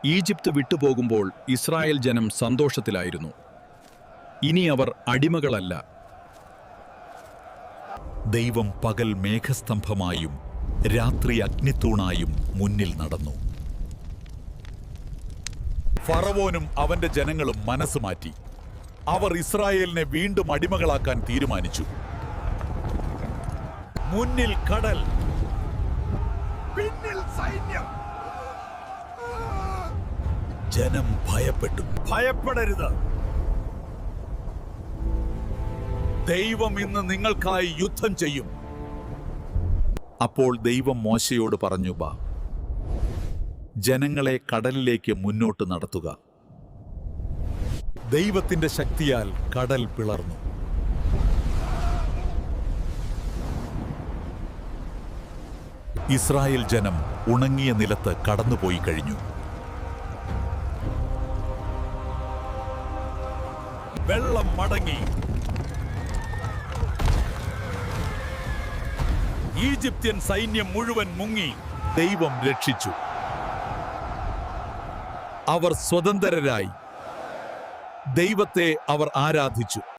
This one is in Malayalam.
ഈജിപ്ത് വിട്ടുപോകുമ്പോൾ ഇസ്രായേൽ ജനം സന്തോഷത്തിലായിരുന്നു. ഇനി അവർ അടിമകളല്ല. ദൈവം പകൽ മേഘസ്തംഭമായും രാത്രി അഗ്നിത്തൂണായും മുന്നിൽ നടന്നു. ഫറവോനും അവന്റെ ജനങ്ങളും മനസ്സ് മാറ്റി. അവർ ഇസ്രായേലിനെ വീണ്ടും അടിമകളാക്കാൻ തീരുമാനിച്ചു. മുന്നിൽ കടൽ, പിന്നിൽ സൈന്യം. ജനം ഭയപ്പെട്ടു. ഭയപ്പെടരുത്, ദൈവം ഇന്ന് നിങ്ങൾക്കായി യുദ്ധം ചെയ്യും. അപ്പോൾ ദൈവം മോശയോട് പറഞ്ഞു, ബാ, ജനങ്ങളെ കടലിലേക്ക് മുന്നോട്ട് നടത്തുക. ദൈവത്തിന്റെ ശക്തിയാൽ കടൽ പിളർന്നു. ഇസ്രായേൽ ജനം ഉണങ്ങിയ നിലത്ത് കടന്നുപോയി കഴിഞ്ഞു. വെള്ളം മടങ്ങി. ഈജിപ്ഷ്യൻ സൈന്യം മുഴുവൻ മുങ്ങി. ദൈവം രക്ഷിച്ചു. അവർ സ്വതന്ത്രരായി. ദൈവത്തെ അവർ ആരാധിച്ചു.